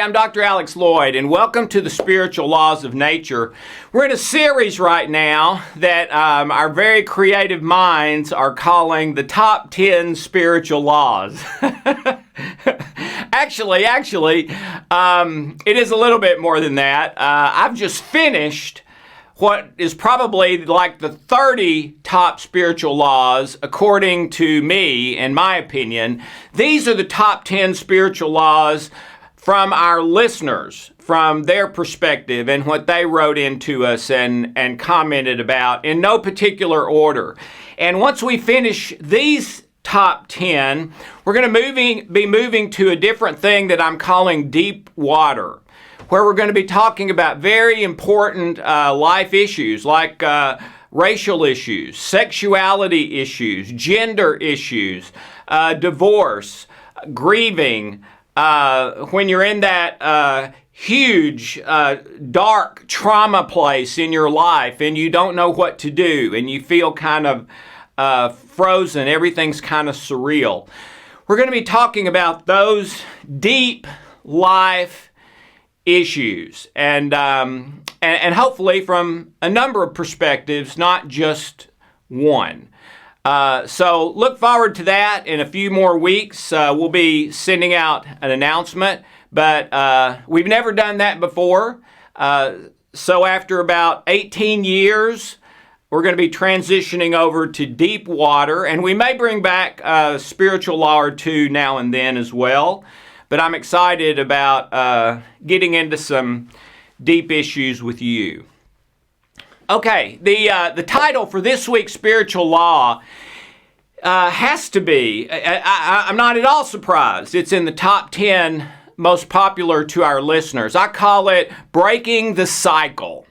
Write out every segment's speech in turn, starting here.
I'm Dr. Alex Loyd, and welcome to the Spiritual Laws of Nature. We're in a series right now that our very creative minds are calling the Top 10 Spiritual Laws. Actually, it is a little bit more than that. I've just finished what is probably like the 30 top spiritual laws, according to me, in my opinion. These are the top 10 spiritual laws from our listeners, from their perspective and what they wrote into us and commented about in no particular order. And once we finish these top 10, we're going to be moving to a different thing that I'm calling deep water, where we're going to be talking about very important life issues like racial issues, sexuality issues, gender issues, divorce, grieving, when you're in that huge, dark trauma place in your life and you don't know what to do and you feel kind of frozen, everything's kind of surreal. We're going to be talking about those deep life issues and hopefully from a number of perspectives, not just one. So look forward to that. In a few more weeks, we'll be sending out an announcement, but we've never done that before. So after about 18 years, we're going to be transitioning over to deep water, and we may bring back a spiritual law or two now and then as well. But I'm excited about getting into some deep issues with you. Okay, the title for this week's spiritual law has to be, I'm not at all surprised, it's in the top 10 most popular to our listeners. I call it Breaking the Cycle.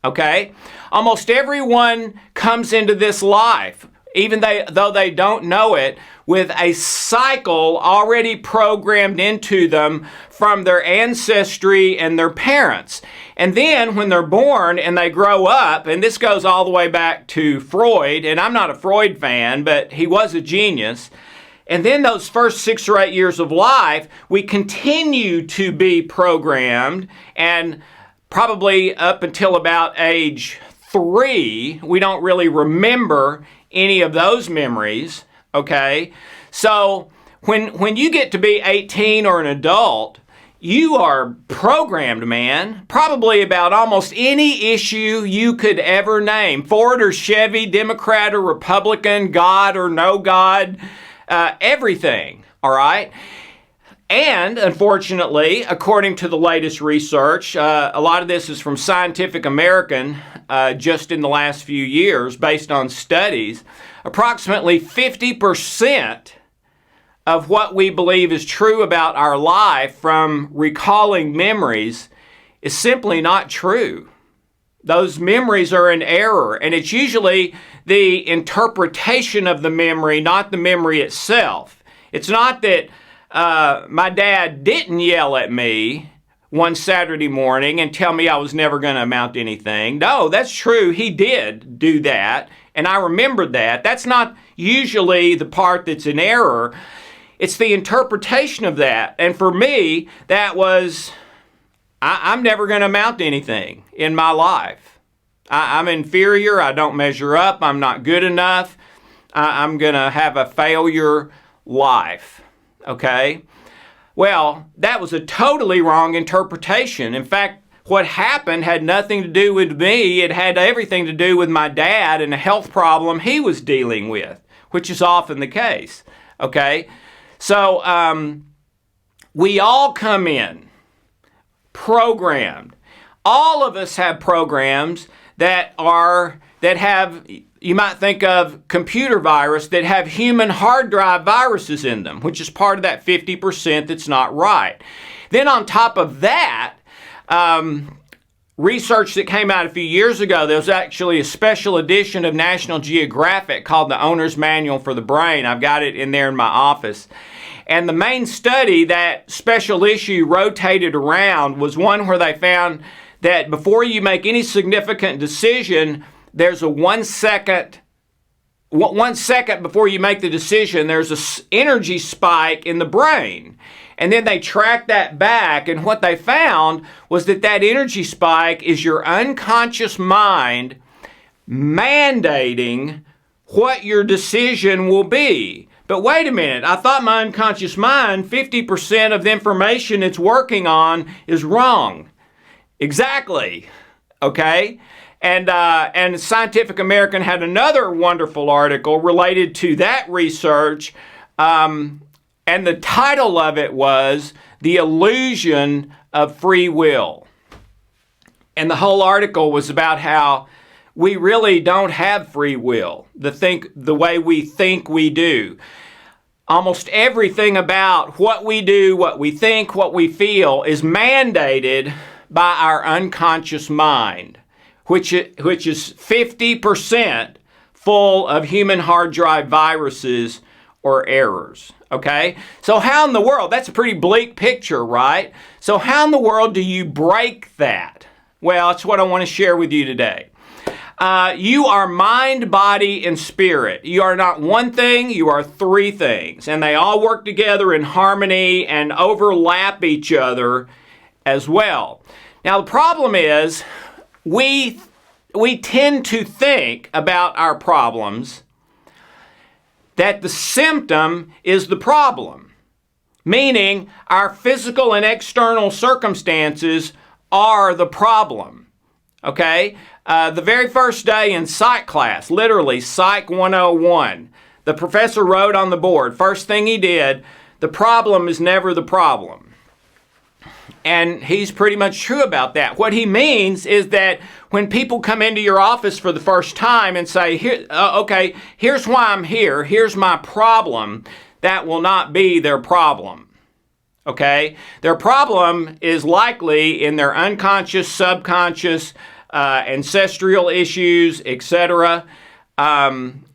Okay? Almost everyone comes into this life, even though they don't know it, with a cycle already programmed into them from their ancestry and their parents. And then when they're born and they grow up, and this goes all the way back to Freud, and I'm not a Freud fan, but he was a genius. And then those first 6 or 8 years of life, we continue to be programmed, and probably up until about age 3, we don't really remember any of those memories. Okay, so when you get to be 18 or an adult, you are programmed, man, probably about almost any issue you could ever name. Ford or Chevy, Democrat or Republican, God or no God, everything, all right? And unfortunately, according to the latest research, a lot of this is from Scientific American just in the last few years based on studies. Approximately 50% of what we believe is true about our life from recalling memories is simply not true. Those memories are in error, and it's usually the interpretation of the memory, not the memory itself. It's not that my dad didn't yell at me one Saturday morning and tell me I was never going to amount to anything. No, that's true. He did do that, and I remembered that. That's not usually the part that's in error. It's the interpretation of that. And for me, that was, I'm never going to amount to anything in my life. I'm inferior. I don't measure up. I'm not good enough. I'm going to have a failure life. Okay? Well, that was a totally wrong interpretation. In fact, what happened had nothing to do with me. It had everything to do with my dad and a health problem he was dealing with, which is often the case. Okay? So, we all come in programmed. All of us have programs that have, you might think of computer virus that have human hard drive viruses in them, which is part of that 50% that's not right. Then on top of that, research that came out a few years ago, there was actually a special edition of National Geographic called The Owner's Manual for the Brain. I've got it in there in my office. And the main study that special issue rotated around was one where they found that before you make any significant decision, there's a 1 second 1 second before you make the decision, there's an energy spike in the brain. And then they tracked that back, and what they found was that energy spike is your unconscious mind mandating what your decision will be. But wait a minute, I thought my unconscious mind, 50% of the information it's working on is wrong. Exactly, okay? And Scientific American had another wonderful article related to that research, and the title of it was The Illusion of Free Will. And the whole article was about how we really don't have free will, the way we think we do. Almost everything about what we do, what we think, what we feel is mandated by our unconscious mind, which is 50% full of human hard drive viruses or errors. Okay? So how in the world, that's a pretty bleak picture, right? So how in the world do you break that? Well, that's what I want to share with you today. You are mind, body, and spirit. You are not one thing, you are three things. And they all work together in harmony and overlap each other as well. Now, the problem is we tend to think about our problems that the symptom is the problem, meaning our physical and external circumstances are the problem, okay? The very first day in psych class, literally Psych 101, the professor wrote on the board, first thing he did, the problem is never the problem. And he's pretty much true about that. What he means is that when people come into your office for the first time and say, okay, here's why I'm here, here's my problem, that will not be their problem. Okay? Their problem is likely in their unconscious, subconscious, ancestral issues, etc. And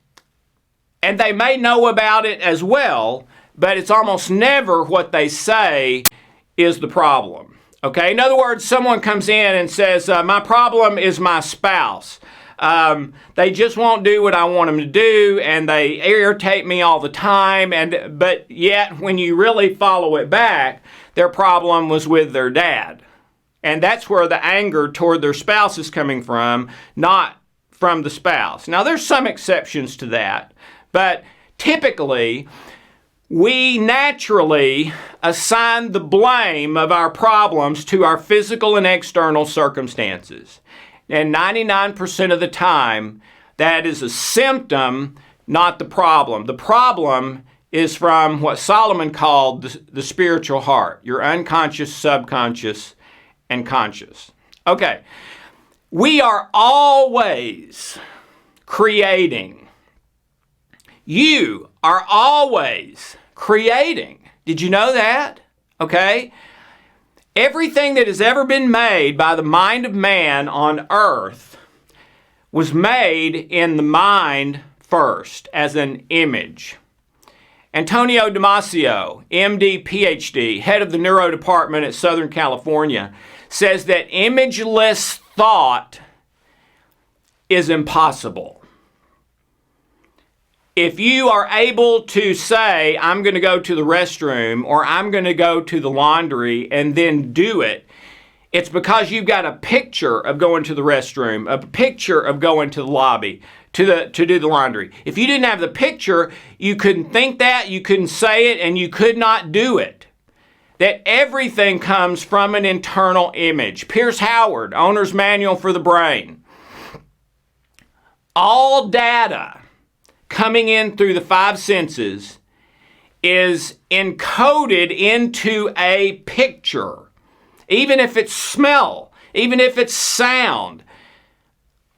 they may know about it as well, but it's almost never what they say is the problem. Okay? In other words, someone comes in and says, my problem is my spouse. They just won't do what I want them to do, and they irritate me all the time, but yet when you really follow it back, their problem was with their dad. And that's where the anger toward their spouse is coming from, not from the spouse. Now, there's some exceptions to that, but typically, we naturally assign the blame of our problems to our physical and external circumstances. And 99% of the time, that is a symptom, not the problem. The problem is from what Solomon called the spiritual heart, your unconscious, subconscious, and conscious. Okay, we are always creating. You are always creating. Did you know that? Okay? Everything that has ever been made by the mind of man on earth was made in the mind first as an image. Antonio Damasio, MD, PhD, head of the neuro department at Southern California, says that imageless thought is impossible. If you are able to say, I'm going to go to the restroom or I'm going to go to the laundry and then do it, it's because you've got a picture of going to the restroom, a picture of going to the lobby to do the laundry. If you didn't have the picture, you couldn't think that, you couldn't say it, and you could not do it. That everything comes from an internal image. Pierce Howard, Owner's Manual for the Brain. All data coming in through the five senses is encoded into a picture. Even if it's smell, even if it's sound.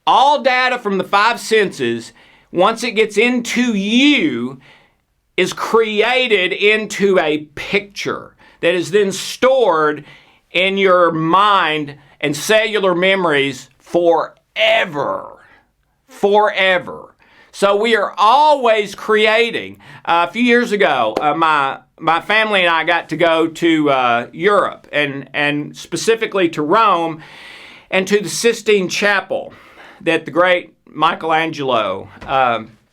All data from the five senses, once it gets into you, is created into a picture that is then stored in your mind and cellular memories forever. Forever. So we are always creating. A few years ago, my family and I got to go to Europe, and specifically to Rome and to the Sistine Chapel that the great Michelangelo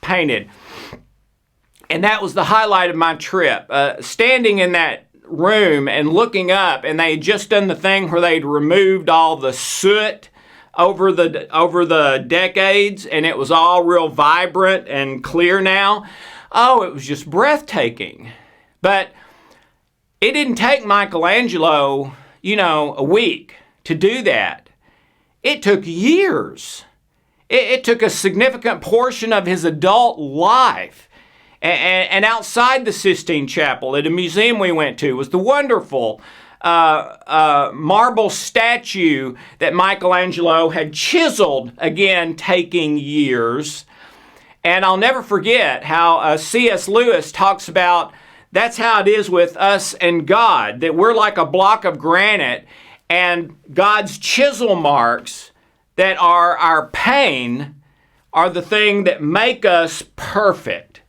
painted. And that was the highlight of my trip. Standing in that room and looking up, and they had just done the thing where they'd removed all the soot over the decades, and it was all real vibrant and clear now. Oh, it was just breathtaking. But it didn't take Michelangelo, a week to do that. It took years. It took a significant portion of his adult life. And outside the Sistine Chapel, at a museum we went to, was the wonderful marble statue that Michelangelo had chiseled, again, taking years. And I'll never forget how C.S. Lewis talks about that's how it is with us and God, that we're like a block of granite, and God's chisel marks that are our pain are the thing that make us perfect.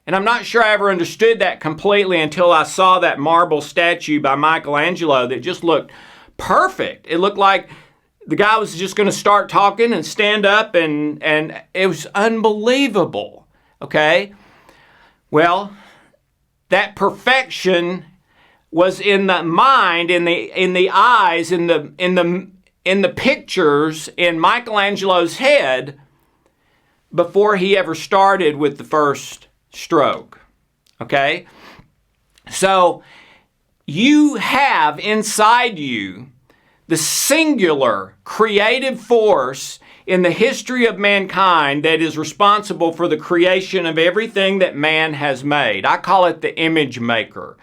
And I'm not sure I ever understood that completely until I saw that marble statue by Michelangelo that just looked perfect. It looked like the guy was just going to start talking and stand up, and it was unbelievable. Okay? Well, that perfection was in the mind, in the eyes, in the pictures in Michelangelo's head before he ever started with the first stroke. Okay? So you have inside you the singular creative force in the history of mankind that is responsible for the creation of everything that man has made. I call it the image maker.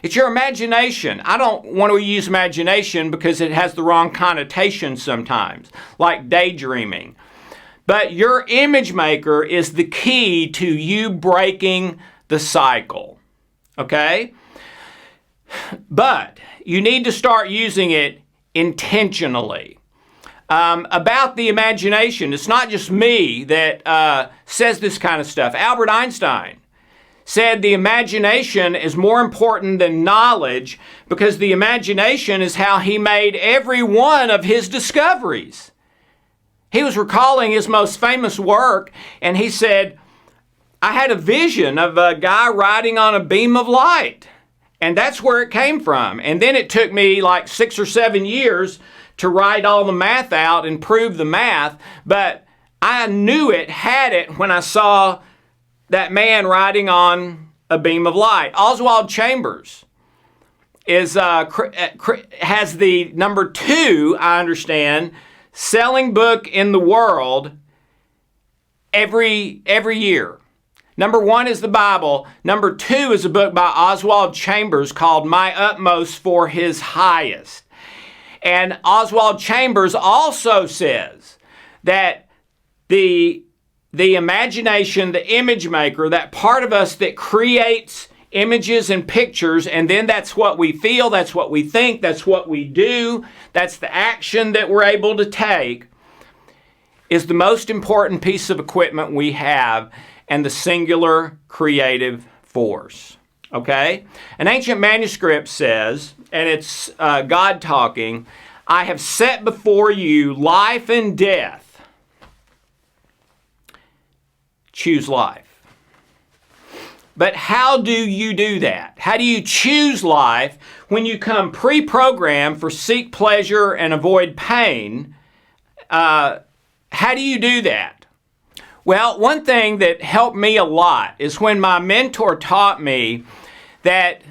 It's your imagination. I don't want to use imagination because it has the wrong connotation sometimes, like daydreaming. But your image maker is the key to you breaking the cycle. Okay? But you need to start using it intentionally. About the imagination, it's not just me that says this kind of stuff. Albert Einstein said the imagination is more important than knowledge because the imagination is how he made every one of his discoveries. He was recalling his most famous work, and he said, I had a vision of a guy riding on a beam of light. And that's where it came from. And then it took me like 6 or 7 years to write all the math out and prove the math. But I knew it, had it, when I saw that man riding on a beam of light. Oswald Chambers has the number 2, I understand, selling book in the world every year. Number 1 is the Bible. Number 2 is a book by Oswald Chambers called My Utmost for His Highest. And Oswald Chambers also says that the imagination, the image maker, that part of us that creates images and pictures, and then that's what we feel, that's what we think, that's what we do, that's the action that we're able to take, is the most important piece of equipment we have, and the singular creative force. Okay? An ancient manuscript says, and it's God talking, I have set before you life and death. Choose life. But how do you do that? How do you choose life when you come pre-programmed for seek pleasure and avoid pain? How do you do that? Well, one thing that helped me a lot is when my mentor taught me that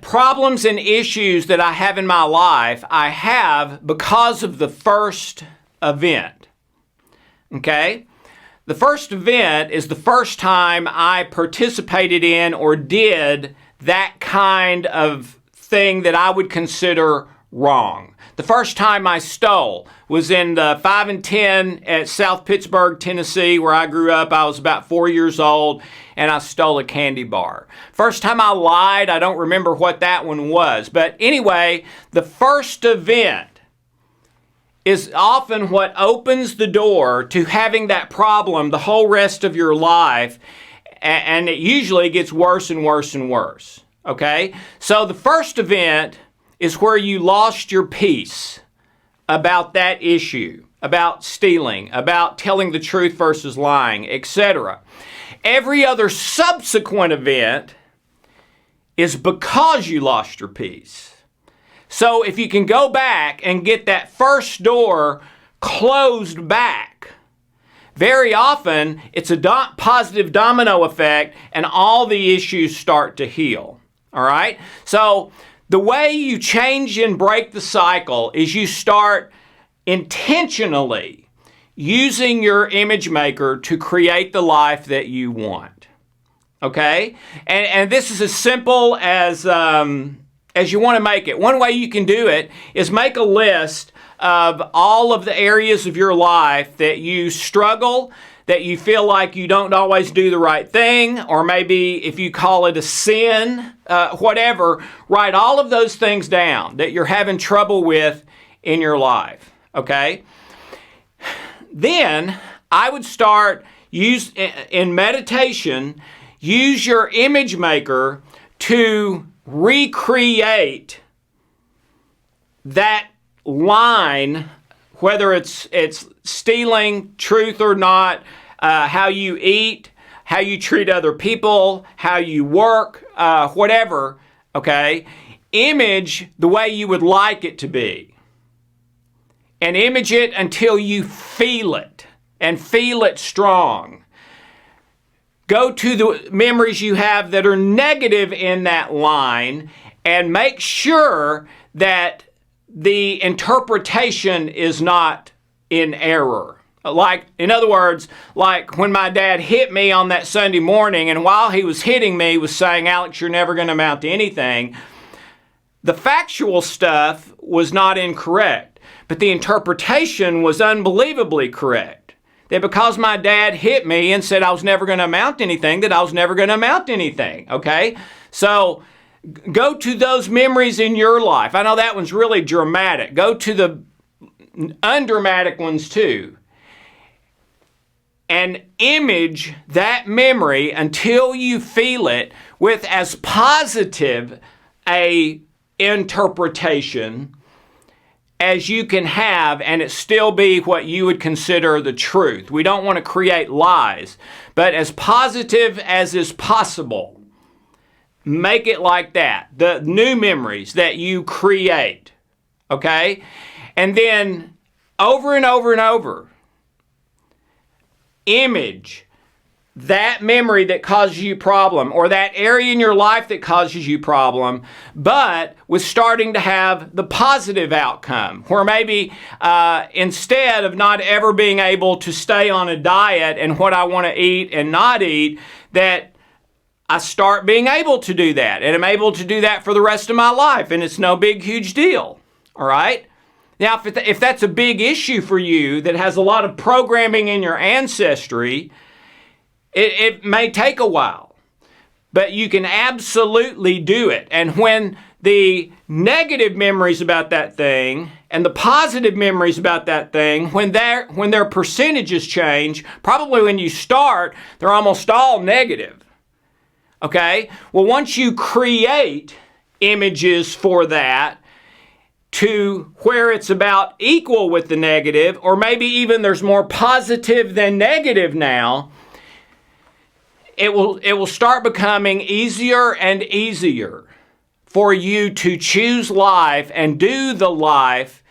problems and issues that I have in my life, I have because of the first event. Okay? The first event is the first time I participated in or did that kind of thing that I would consider wrong. The first time I stole was in the 5 and 10 at South Pittsburgh, Tennessee, where I grew up. I was about 4 years old, and I stole a candy bar. First time I lied, I don't remember what that one was. But anyway, the first event is often what opens the door to having that problem the whole rest of your life, and it usually gets worse and worse and worse. Okay? So the first event is where you lost your peace about that issue. about stealing, about telling the truth versus lying, etc. Every other subsequent event is because you lost your peace. So if you can go back and get that first door closed back, very often it's a positive domino effect and all the issues start to heal. All right? So the way you change and break the cycle is you start intentionally using your image maker to create the life that you want. Okay? And this is as simple as you want to make it. One way you can do it is make a list of all of the areas of your life that you struggle, that you feel like you don't always do the right thing, or maybe if you call it a sin, whatever, write all of those things down that you're having trouble with in your life, okay? Then I would start in meditation, use your image maker to recreate that line, whether it's stealing, truth or not, how you eat, how you treat other people, how you work, whatever, okay? Image the way you would like it to be. And image it until you feel it, and feel it strong. Go to the memories you have that are negative in that line and make sure that the interpretation is not in error. Like, in other words, like when my dad hit me on that Sunday morning, and while he was hitting me, was saying, "Alex, you're never going to amount to anything." The factual stuff was not incorrect, but the interpretation was unbelievably correct. That because my dad hit me and said I was never going to amount to anything, that I was never going to amount to anything, okay? So go to those memories in your life. I know that one's really dramatic. Go to the undramatic ones too. And image that memory until you feel it with as positive a interpretation as you can have, and it still be what you would consider the truth. We don't want to create lies, but as positive as is possible. Make it like that. The new memories that you create, okay? And then over and over and over, image that memory that causes you problem, or that area in your life that causes you problem, but with starting to have the positive outcome, where maybe instead of not ever being able to stay on a diet and what I want to eat and not eat, that I start being able to do that, and I'm able to do that for the rest of my life, and it's no big, huge deal, all right? Now, if that's a big issue for you that has a lot of programming in your ancestry, it may take a while, but you can absolutely do it. And when the negative memories about that thing and the positive memories about that thing, when their percentages change, probably when you start, they're almost all negative. Okay? Well, once you create images for that to where it's about equal with the negative, or maybe even there's more positive than negative now, it will start becoming easier and easier for you to choose life and do the life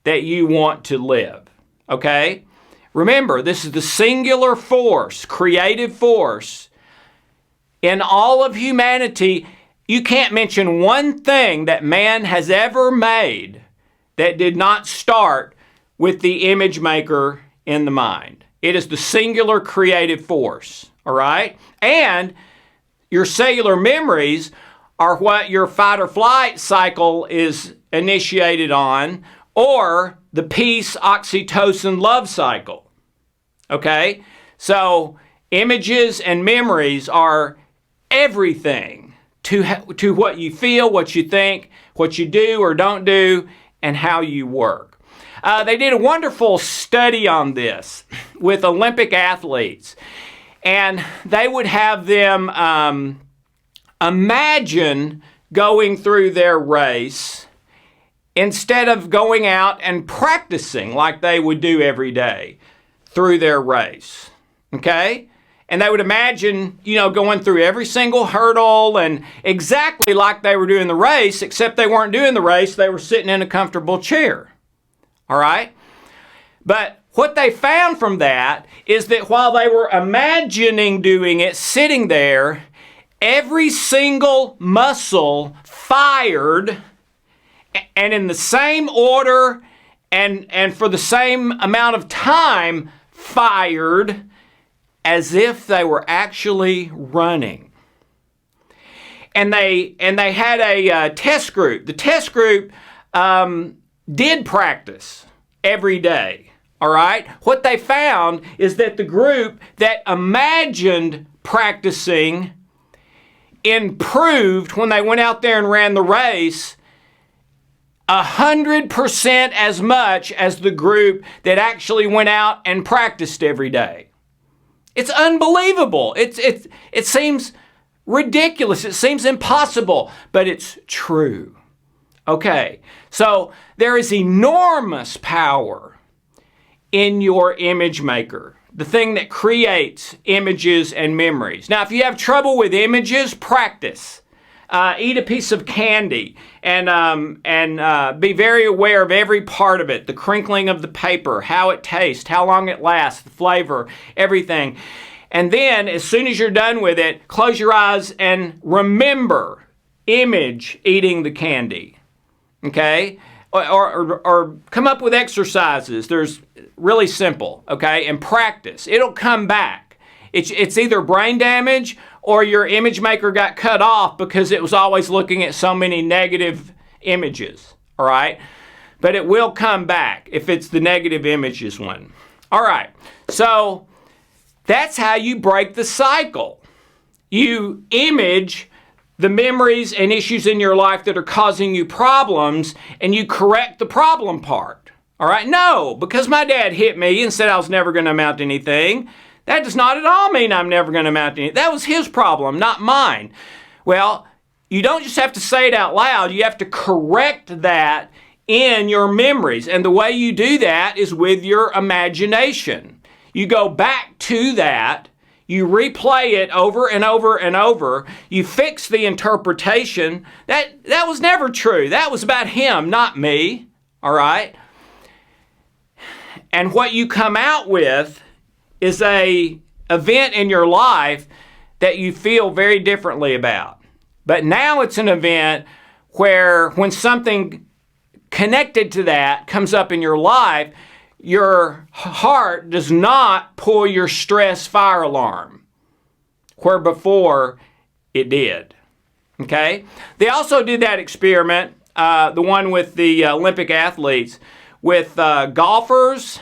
that you want to live. Okay? Remember, this is the singular force, creative force in all of humanity. You can't mention one thing that man has ever made that did not start with the image maker in the mind. It is the singular creative force, all right? And your cellular memories are what your fight or flight cycle is initiated on, or the peace, oxytocin, love cycle, okay? So images and memories are everything to what you feel, what you think, what you do or don't do, and how you work. They did a wonderful study on this with Olympic athletes, and they would have them imagine going through their race instead of going out and practicing like they would do every day through their race. Okay? And they would imagine, going through every single hurdle and exactly like they were doing the race, except they weren't doing the race, they were sitting in a comfortable chair. All right? But what they found from that is that while they were imagining doing it, sitting there, every single muscle fired, and in the same order and for the same amount of time fired, as if they were actually running. And they had a test group. The test group did practice every day. All right? What they found is that the group that imagined practicing improved when they went out there and ran the race 100% as much as the group that actually went out and practiced every day. It's unbelievable. It seems ridiculous. It seems impossible, but it's true. Okay, so there is enormous power in your image maker, the thing that creates images and memories. Now, if you have trouble with images, practice. Eat a piece of candy and be very aware of every part of it, the crinkling of the paper, how it tastes, how long it lasts, the flavor, everything. And then, as soon as you're done with it, close your eyes and remember, image eating the candy, okay? Or come up with exercises. There's really simple, okay? And practice. It'll come back. It's either brain damage or your image maker got cut off because it was always looking at so many negative images, all right? But it will come back if it's the negative images one. All right, so that's how you break the cycle. You image the memories and issues in your life that are causing you problems, and you correct the problem part, all right? No, because my dad hit me and said I was never going to amount to anything, that does not at all mean I'm never going to amount to anything. That was his problem, not mine. Well, you don't just have to say it out loud. You have to correct that in your memories. And the way you do that is with your imagination. You go back to that. You replay it over and over and over. You fix the interpretation. That was never true. That was about him, not me. All right? And what you come out with is an event in your life that you feel very differently about. But now it's an event where when something connected to that comes up in your life, your heart does not pull your stress fire alarm, where before it did. Okay? They also did that experiment, the one with the Olympic athletes, with golfers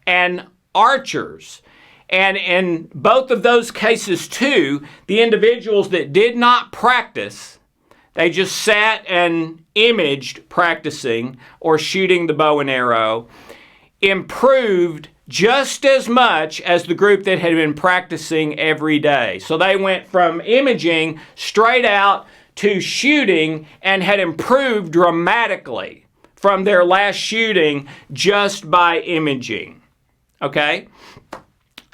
and archers. And in both of those cases, too, the individuals that did not practice, they just sat and imaged practicing or shooting the bow and arrow, improved just as much as the group that had been practicing every day. So they went from imaging straight out to shooting and had improved dramatically from their last shooting just by imaging. Okay?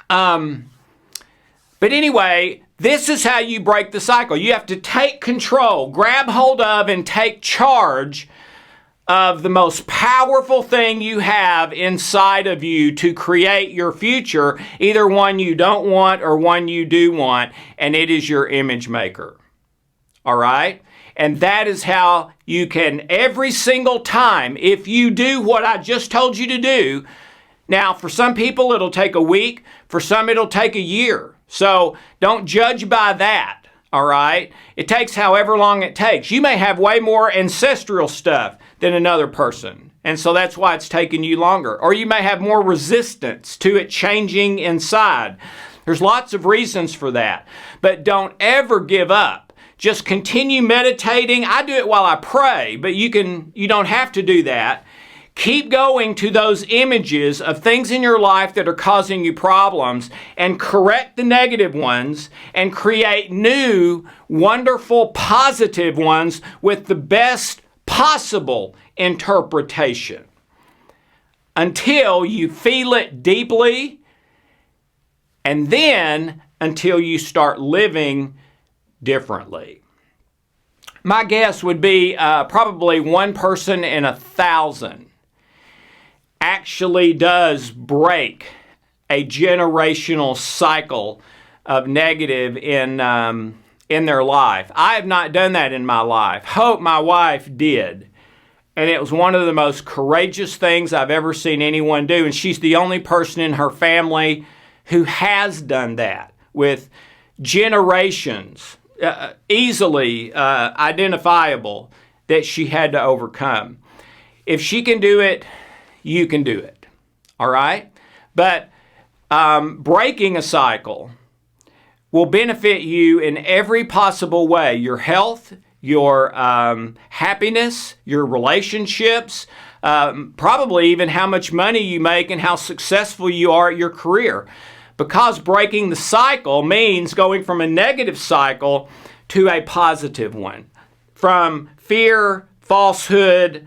But anyway, this is how you break the cycle. You have to take control, grab hold of and take charge of the most powerful thing you have inside of you to create your future, either one you don't want or one you do want, and it is your image maker. All right? And that is how you can, every single time, if you do what I just told you to do. Now, for some people, it'll take a week. For some, it'll take a year. So don't judge by that, all right? It takes however long it takes. You may have way more ancestral stuff than another person, and so that's why it's taking you longer. Or you may have more resistance to it changing inside. There's lots of reasons for that. But don't ever give up. Just continue meditating. I do it while I pray, but you don't have to do that. Keep going to those images of things in your life that are causing you problems and correct the negative ones and create new, wonderful, positive ones with the best possible interpretation until you feel it deeply, and then until you start living differently. My guess would be probably 1 person in 1,000 actually does break a generational cycle of negative in their life. I have not done that in my life. Hope, my wife, did. And it was one of the most courageous things I've ever seen anyone do. And she's the only person in her family who has done that with generations, easily identifiable, that she had to overcome. If she can do it, you can do it. All right? But breaking a cycle will benefit you in every possible way. Your health, your happiness, your relationships, probably even how much money you make and how successful you are at your career. Because breaking the cycle means going from a negative cycle to a positive one. From fear, falsehood,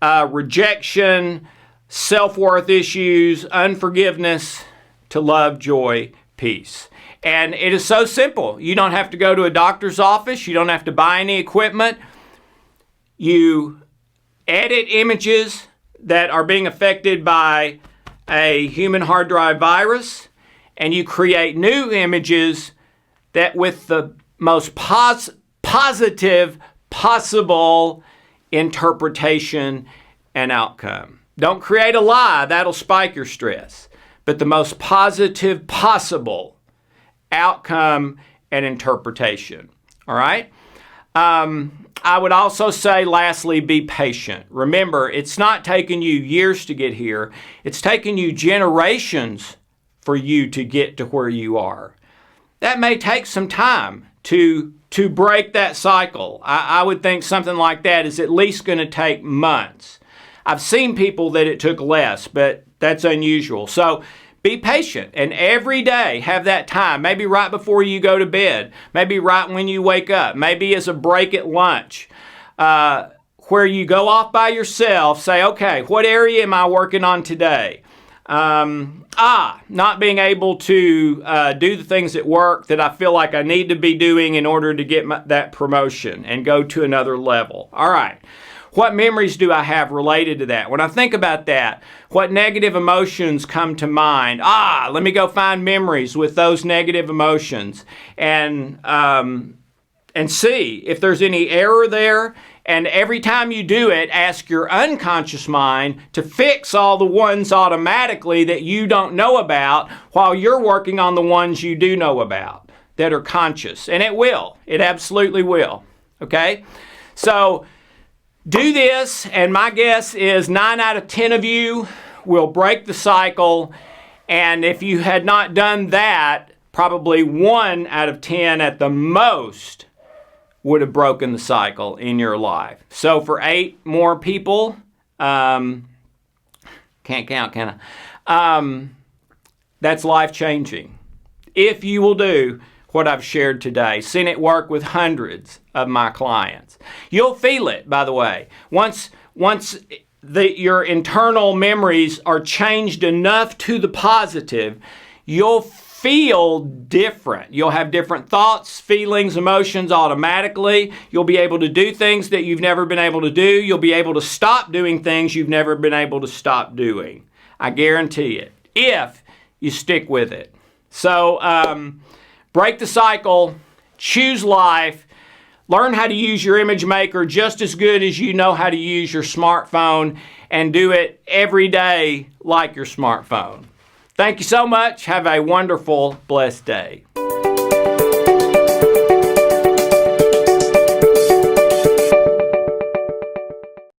rejection, self-worth issues, unforgiveness, to love, joy, peace. And it is so simple. You don't have to go to a doctor's office. You don't have to buy any equipment. You edit images that are being affected by a human hard drive virus, and you create new images that with the most positive possible interpretation and outcome. Don't create a lie. That'll spike your stress. But the most positive possible outcome and interpretation. All right? I would also say, lastly, be patient. Remember, it's not taken you years to get here. It's taken you generations for you to get to where you are. That may take some time to break that cycle. I would think something like that is at least going to take months. I've seen people that it took less, but that's unusual. So be patient, and every day have that time, maybe right before you go to bed, maybe right when you wake up, maybe as a break at lunch, where you go off by yourself, say, okay, what area am I working on today? Not being able to do the things at work that I feel like I need to be doing in order to get that promotion and go to another level. All right. What memories do I have related to that? When I think about that, what negative emotions come to mind? Let me go find memories with those negative emotions and see if there's any error there. And every time you do it, ask your unconscious mind to fix all the ones automatically that you don't know about while you're working on the ones you do know about that are conscious. And it will. It absolutely will. Okay? So do this, and my guess is 9 out of 10 of you will break the cycle. And if you had not done that, probably 1 out of 10 at the most would have broken the cycle in your life. So for 8 more people, can't count, can I? That's life-changing. If you will do what I've shared today, seen it work with hundreds of my clients. You'll feel it, by the way. Once your internal memories are changed enough to the positive, you'll feel different. You'll have different thoughts, feelings, emotions automatically. You'll be able to do things that you've never been able to do. You'll be able to stop doing things you've never been able to stop doing. I guarantee it, if you stick with it. So break the cycle, choose life, learn how to use your image maker just as good as you know how to use your smartphone, and do it every day like your smartphone. Thank you so much. Have a wonderful, blessed day.